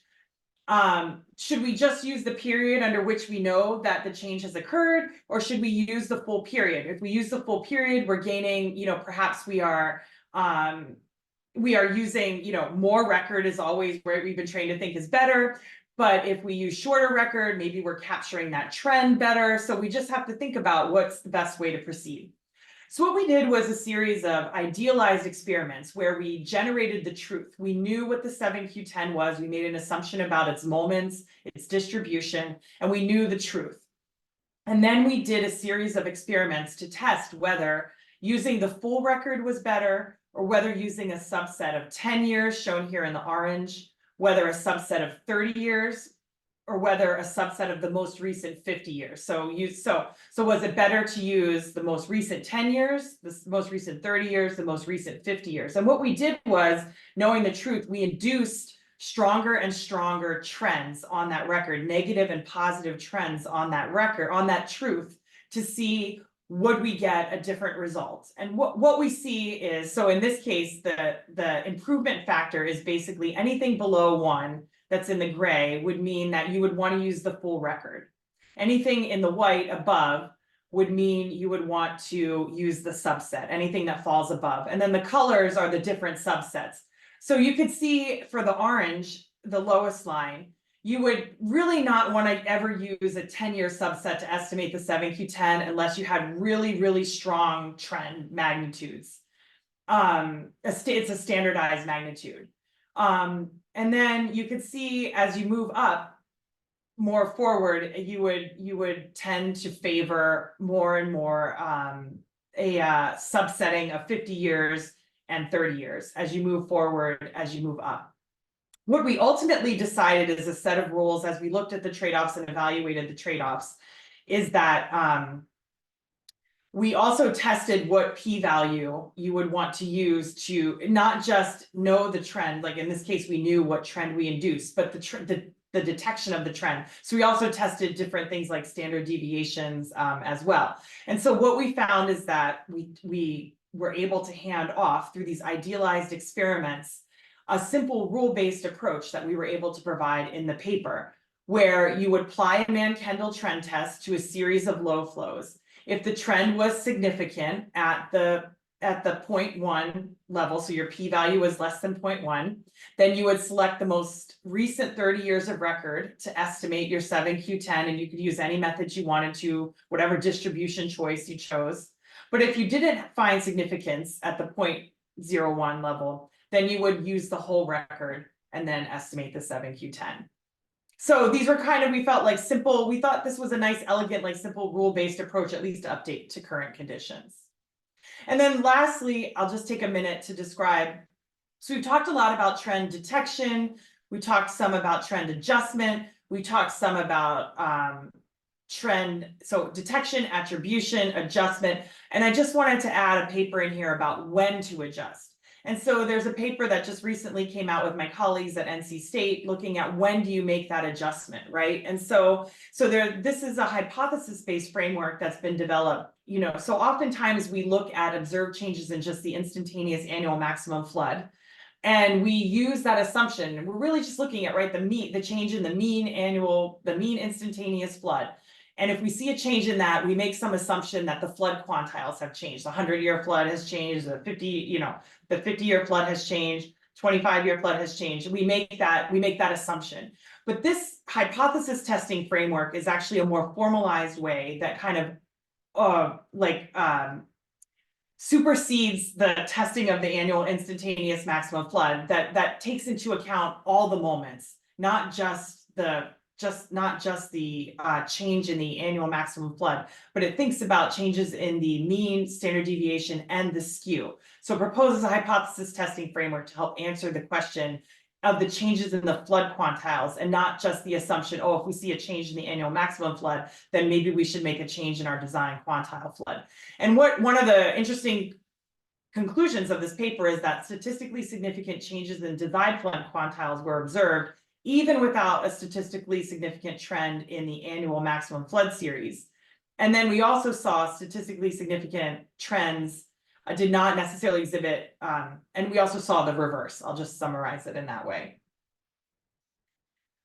should we just use the period under which we know that the change has occurred, or should we use the full period? If we use the full period, we're gaining, perhaps we are using, more record is always where we've been trained to think is better. But if we use shorter record, maybe we're capturing that trend better. So we just have to think about what's the best way to proceed. So what we did was a series of idealized experiments where we generated the truth. We knew what the 7Q10 was. We made an assumption about its moments, its distribution, and we knew the truth. And then we did a series of experiments to test whether using the full record was better, or whether using a subset of 10 years, shown here in the orange, whether a subset of 30 years, or whether a subset of the most recent 50 years. So was it better to use the most recent 10 years, the most recent 30 years, the most recent 50 years? And what we did was, knowing the truth, we induced stronger and stronger trends on that record, negative and positive trends on that record, on that truth, to see would we get a different result. And what we see is, so in this case, the improvement factor is basically anything below 1 that's in the gray would mean that you would want to use the full record. Anything in the white above would mean you would want to use the subset, anything that falls above. And then the colors are the different subsets. So you could see for the orange, the lowest line, you would really not want to ever use a 10-year subset to estimate the 7Q10 unless you had really, really strong trend magnitudes. It's a standardized magnitude. And then you could see as you move up more forward, you would tend to favor more and more a subsetting of 50 years and 30 years as you move forward, as you move up. What we ultimately decided is a set of rules as we looked at the trade-offs and evaluated the trade-offs, is that we also tested what p-value you would want to use to not just know the trend, like in this case, we knew what trend we induced, but the detection of the trend. So we also tested different things like standard deviations as well. And so what we found is that we were able to hand off through these idealized experiments a simple rule-based approach that we were able to provide in the paper, where you would apply a Mann-Kendall trend test to a series of low flows. If the trend was significant at the 0.1 level, so your p-value was less than 0.1, then you would select the most recent 30 years of record to estimate your 7Q10, and you could use any methods you wanted to, whatever distribution choice you chose. But if you didn't find significance at the 0.01 level, then you would use the whole record and then estimate the 7Q10. So these were kind of, we felt like simple, we thought this was a nice, elegant, like simple rule-based approach, at least to update to current conditions. And then lastly, I'll just take a minute to describe. So we've talked a lot about trend detection. We talked some about trend adjustment. We talked some about trend, so detection, attribution, adjustment. And I just wanted to add a paper in here about when to adjust. And so there's a paper that just recently came out with my colleagues at NC State looking at when do you make that adjustment, right? And so this is a hypothesis-based framework that's been developed, you know, so oftentimes we look at observed changes in just the instantaneous annual maximum flood. And we use that assumption, and we're really just looking at, right, the change in the mean instantaneous flood. And if we see a change in that, we make some assumption that the flood quantiles have changed. The 100-year flood has changed, the 50-year flood has changed, 25-year flood has changed. We make that assumption. But this hypothesis testing framework is actually a more formalized way that kind of supersedes the testing of the annual instantaneous maximum flood that takes into account all the moments, not just the change in the annual maximum flood, but it thinks about changes in the mean, standard deviation, and the skew. So it proposes a hypothesis testing framework to help answer the question of the changes in the flood quantiles, and not just the assumption, oh, if we see a change in the annual maximum flood, then maybe we should make a change in our design quantile flood. And one of the interesting conclusions of this paper is that statistically significant changes in design flood quantiles were observed even without a statistically significant trend in the annual maximum flood series. And then we also saw statistically significant trends did not necessarily exhibit, and we also saw the reverse. I'll just summarize it in that way.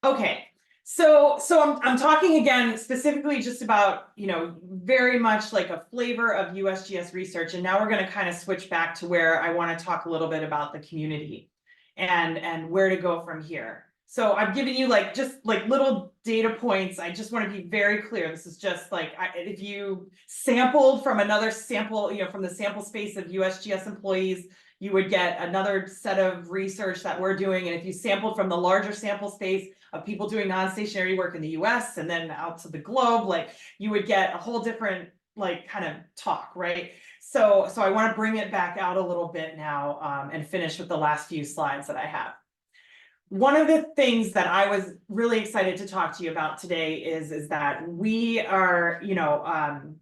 Okay, so I'm talking again specifically just about, you know, very much like a flavor of USGS research, and now we're going to kind of switch back to where I want to talk a little bit about the community and where to go from here. So I've given you just little data points. I just want to be very clear. This is just like, if you sampled from another sample, you know, from the sample space of USGS employees, you would get another set of research that we're doing. And if you sampled from the larger sample space of people doing non-stationary work in the US and then out to the globe, like you would get a whole different kind of talk, right? So I want to bring it back out a little bit now and finish with the last few slides that I have. One of the things that I was really excited to talk to you about today is that we are, you know,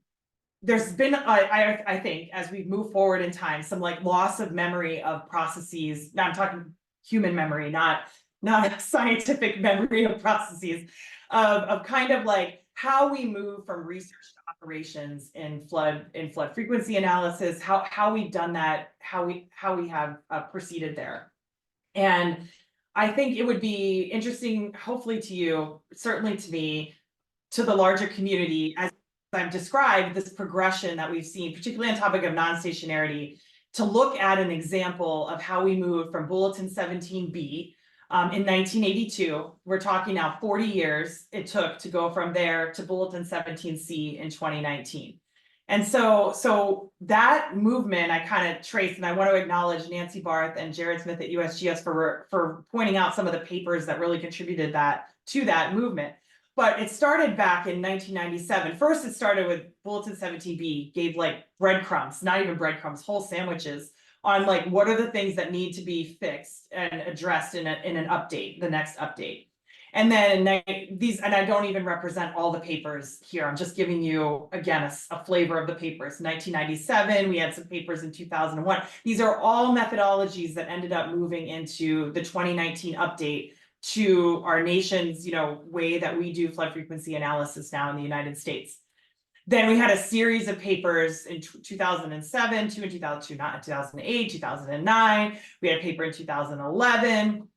there's been, I think, as we move forward in time, some loss of memory of processes. Now I'm talking human memory, not scientific memory of processes, of kind of how we move from research to operations in flood frequency analysis, how we've done that, how we have proceeded there. And I think it would be interesting, hopefully to you, certainly to me, to the larger community, as I've described this progression that we've seen, particularly on the topic of non-stationarity, to look at an example of how we moved from Bulletin 17B in 1982. We're talking now 40 years it took to go from there to Bulletin 17C in 2019. And so that movement I kind of traced, and I want to acknowledge Nancy Barth and Jared Smith at USGS for pointing out some of the papers that really contributed to that movement. But it started back in 1997. First, it started with Bulletin 17B, gave breadcrumbs, not even breadcrumbs, whole sandwiches on what are the things that need to be fixed and addressed in an update, the next update. And then and I don't even represent all the papers here. I'm just giving you, again, a flavor of the papers. 1997, we had some papers in 2001. These are all methodologies that ended up moving into the 2019 update to our nation's, you know, way that we do flood frequency analysis now in the United States. Then we had a series of papers in 2007, two in 2002, not in 2008, 2009. We had a paper in 2011.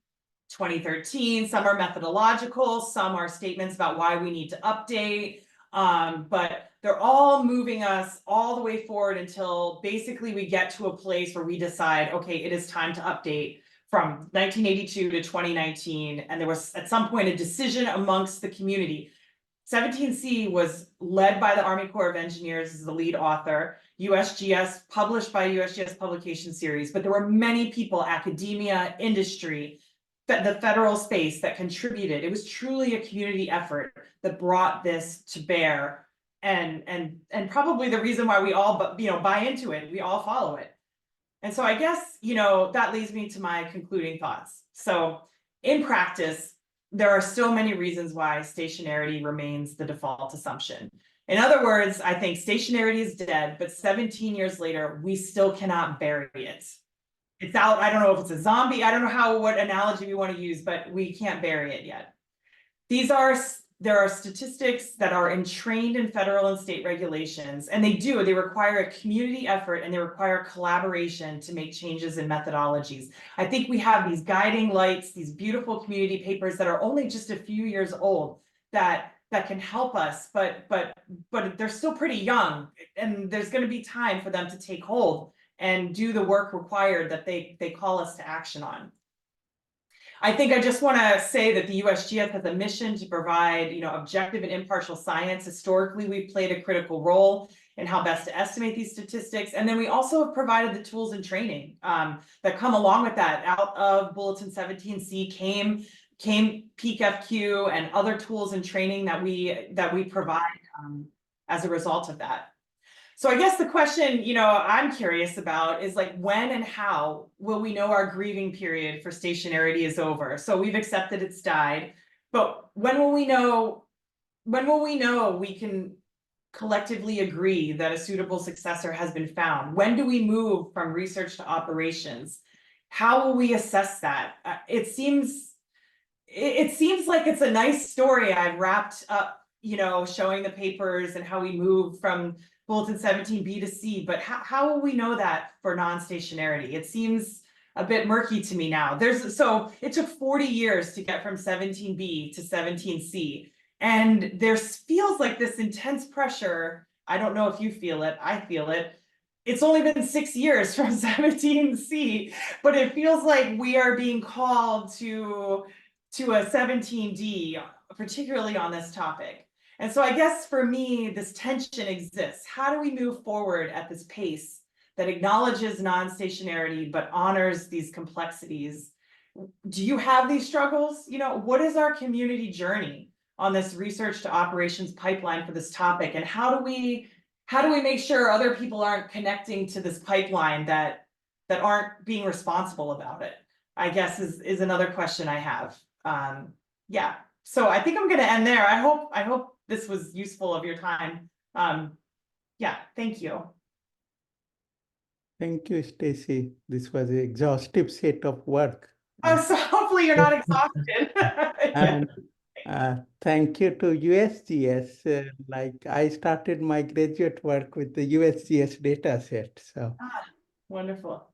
2013, some are methodological, some are statements about why we need to update, but they're all moving us all the way forward until basically we get to a place where we decide, okay, it is time to update from 1982 to 2019, and there was at some point a decision amongst the community. 17C was led by the Army Corps of Engineers as the lead author, USGS, published by USGS publication series, but there were many people, academia, industry, the federal space that contributed. It was truly a community effort that brought this to bear, and probably the reason why we all buy into it, we all follow it. And so I guess, that leads me to my concluding thoughts. So in practice, there are still many reasons why stationarity remains the default assumption. In other words, I think stationarity is dead, but 17 years later, we still cannot bury it. It's out. I don't know if it's a zombie. I don't know what analogy we want to use, but we can't bury it yet. There are statistics that are entrained in federal and state regulations, and they require a community effort, and they require collaboration to make changes in methodologies. I think we have these guiding lights, these beautiful community papers that are only just a few years old that can help us, but they're still pretty young, and there's going to be time for them to take hold and do the work required that they call us to action on. I think I just want to say that the USGS has a mission to provide, objective and impartial science. Historically, we've played a critical role in how best to estimate these statistics. And then we also have provided the tools and training that come along with that. Out of Bulletin 17C came PeakFQ and other tools and training that we provide as a result of that. So I guess the question, I'm curious about is like, when and how will we know our grieving period for stationarity is over? So we've accepted it's died, but when will we know we can collectively agree that a suitable successor has been found? When do we move from research to operations? How will we assess that? It seems like it's a nice story I've wrapped up, showing the papers and how we move from Bulletin 17B to C, but how will we know that for non-stationarity? It seems a bit murky to me now. So it took 40 years to get from 17B to 17C, and there feels like this intense pressure. I don't know if you feel it, I feel it. It's only been 6 years from 17C, but it feels like we are being called to a 17D, particularly on this topic. And so I guess for me, this tension exists. How do we move forward at this pace that acknowledges non-stationarity but honors these complexities? Do you have these struggles? What is our community journey on this research to operations pipeline for this topic? And how do we make sure other people aren't connecting to this pipeline that aren't being responsible about it? I guess is another question I have. Yeah. So I think I'm going to end there. I hope this was useful of your time. Yeah, thank you. Thank you, Stacey. This was an exhaustive set of work. Oh, so hopefully you're not exhausted. And thank you to USGS. Like I started my graduate work with the USGS data set. So wonderful.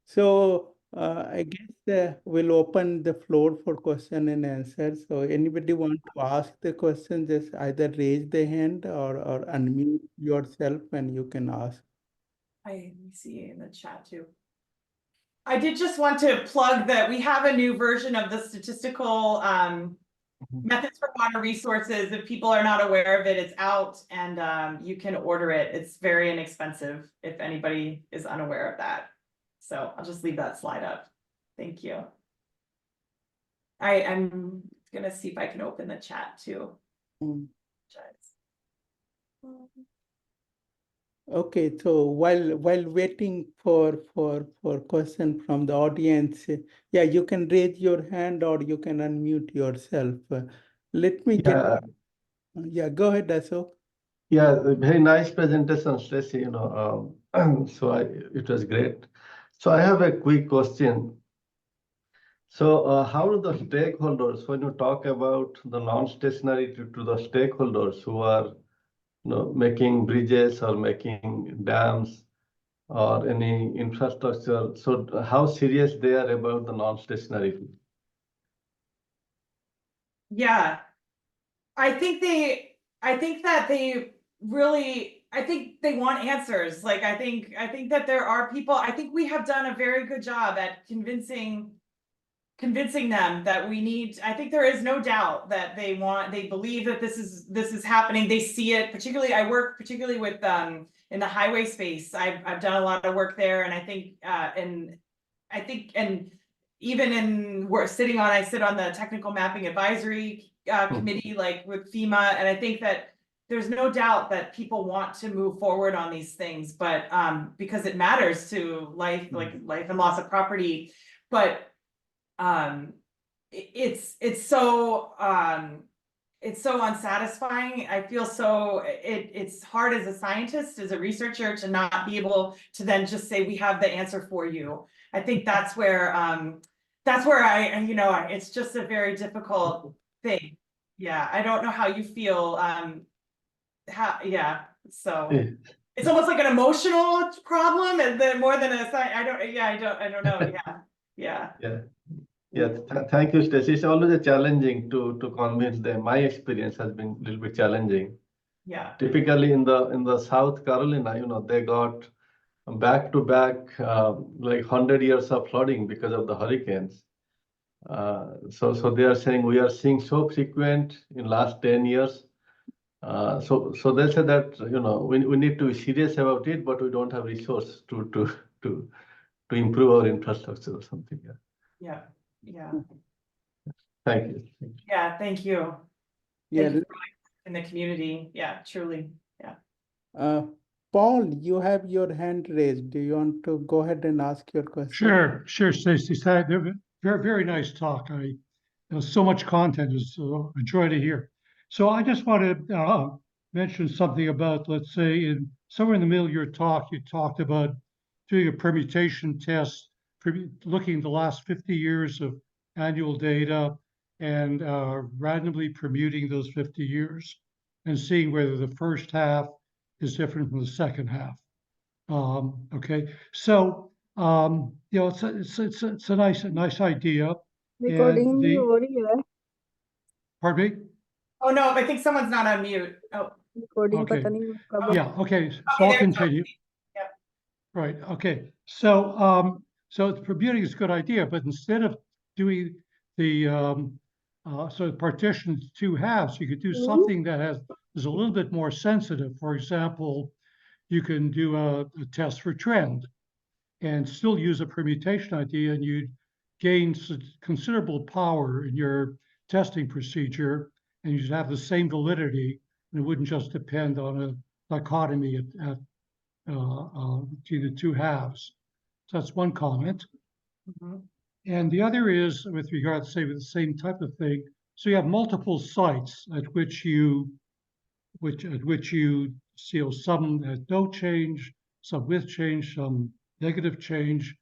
So I guess we'll open the floor for question and answer. So anybody want to ask the question, just either raise the hand or unmute yourself and you can ask. Let me see in the chat too. I did just want to plug that we have a new version of the statistical methods for water resources. If people are not aware of it, it's out and you can order it. It's very inexpensive if anybody is unaware of that. So I'll just leave that slide up. Thank you. I'm gonna see if I can open the chat too. Okay, so while waiting for question from the audience, yeah, you can raise your hand or you can unmute yourself. Let me get. Yeah, go ahead, Ashok. Yeah, very nice presentation, Stacey. So it was great. So I have a quick question. So how do the stakeholders, when you talk about the non-stationary to the stakeholders who are making bridges or making dams or any infrastructure, so how serious they are about the non-stationarity? Yeah, I think they want answers. Like I think that there are people, I think we have done a very good job at convincing convincing them that we need, I think there is no doubt that they believe that this is happening. They see it, particularly, I work particularly with, in the highway space. I've done a lot of work there, and I think, and even in, I sit on the technical mapping advisory committee, like with FEMA, and I think that there's no doubt that people want to move forward on these things, but because it matters to life, like life and loss of property, but it's so unsatisfying. I feel so it's hard as a scientist, as a researcher, to not be able to then just say we have the answer for you. I think that's where I, you know, it's just a very difficult thing. Yeah, I don't know how you feel. So it's almost like an emotional problem, and then more than a I don't know. Yeah. Thank you, Stacey. It's always challenging to convince them. My experience has been a little bit challenging. Yeah. Typically in the South Carolina, you know, they got back to back like 100 years of flooding because of the hurricanes. So they are saying we are seeing so frequent in last 10 years. So they say that, you know, we need to be serious about it, but we don't have resource to improve our infrastructure or something. Yeah. Thank you. Yeah, thank you. Yeah. Thank you in the community. Yeah, truly. Yeah. Paul, you have your hand raised. Do you want to go ahead and ask your question? Sure, Stacey. Very, very nice talk. There's so much content. It's a joy to hear. So I just want to mention something about, let's say, somewhere in the middle of your talk, you talked about doing a permutation test, looking at the last 50 years of annual data and randomly permuting those 50 years and seeing whether the first half is different from the second half. Okay, so you know, it's a nice idea. Recording over here. Pardon me? Oh no, I think someone's not on mute. Oh. Recording Okay. पता नहीं कब Yeah, okay, so I'll continue. Yep. Right, okay. So the permuting is a good idea, but instead of doing the so partition to two halves, you could do something that is a little bit more sensitive. For example, you can do a test for trend and still use a permutation idea, and you'd gain considerable power in your testing procedure, and you'd have the same validity, and it wouldn't just depend on a dichotomy between the two halves. So that's one comment. Mm-hmm. And the other is with regard to, say, with the same type of thing. So you have multiple sites at which you see some at no change, some with change, some negative change.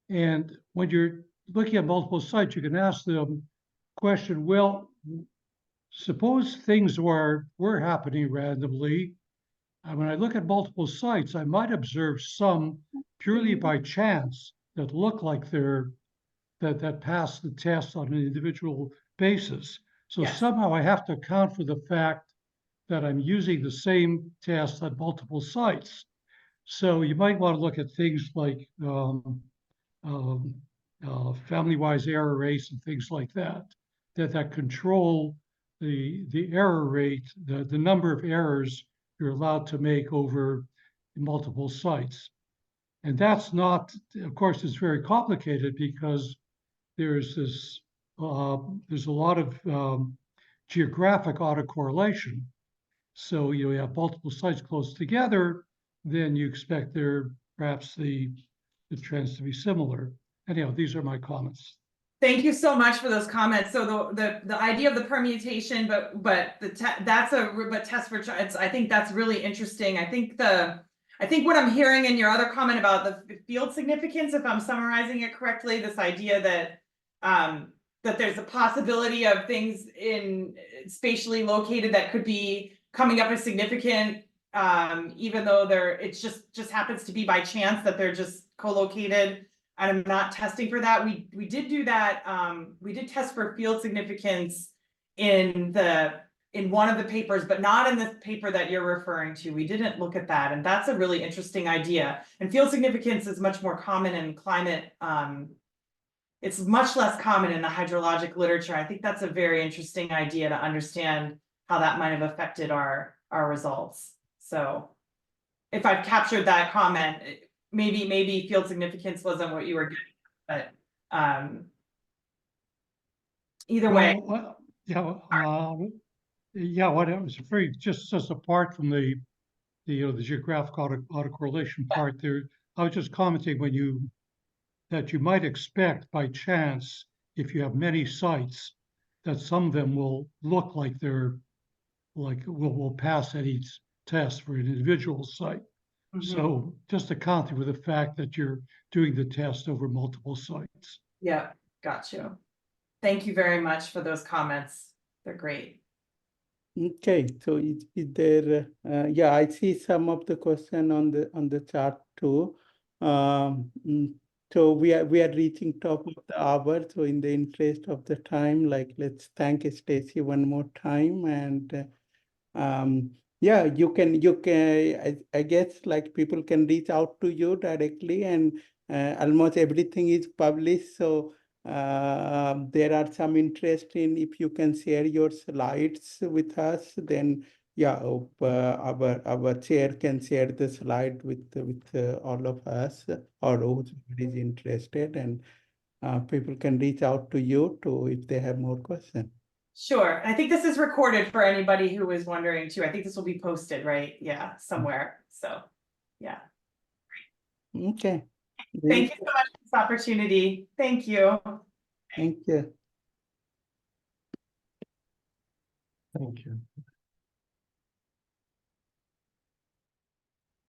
And when you're looking at multiple sites, you can ask them question, well, suppose things were happening randomly. When I look at multiple sites, I might observe some purely by chance that look like that pass the test on an individual basis. So Yes. somehow I have to account for the fact that I'm using the same test at multiple sites. So you might want to look at things like family-wise error rates and things like that control the error rate, the number of errors you're allowed to make over multiple sites. And that's not, of course, it's very complicated because there's a lot of geographic autocorrelation. So you have multiple sites close together, then you expect perhaps the trends to be similar. Anyhow, these are my comments. Thank you so much for those comments. So the idea of the permutation, but test for trends, I think that's really interesting. I think what I'm hearing in your other comment about the field significance, if I'm summarizing it correctly, this idea that that there's a possibility of things in spatially located that could be coming up as significant, even though it just happens to be by chance that they're just co-located. And I'm not testing for that. We did do that. We did test for field significance in one of the papers, but not in the paper that you're referring to. We didn't look at that, and that's a really interesting idea. And field significance is much more common in climate it's much less common in the hydrologic literature. I think that's a very interesting idea to understand how that might have affected our results. So if I've captured that comment, maybe field significance wasn't what you were getting, but either way. Well, yeah, what I was very, just apart from the geographic autocorrelation part there, I was just commenting that you might expect by chance, if you have many sites, that some of them will look like they're will pass any test for an individual site. So just accounting for the fact that you're doing the test over multiple sites. Yeah, got you. Thank you very much for those comments. They're great. Okay, so is there? Yeah, I see some of the question on the chart too. So we are reaching top of the hour. So in the interest of the time, like let's thank Stacey one more time, and yeah, you can I guess like people can reach out to you directly, and almost everything is published. So there are some interest in if you can share your slides with us, then yeah, our chair can share the slide with all of us, or who's is interested, and people can reach out to you too if they have more questions. Sure. I think this is recorded for anybody who is wondering too. I think this will be posted, right? Yeah, somewhere. So yeah. Okay. Thank you so much for this opportunity. Thank you. Thank you. Thank you.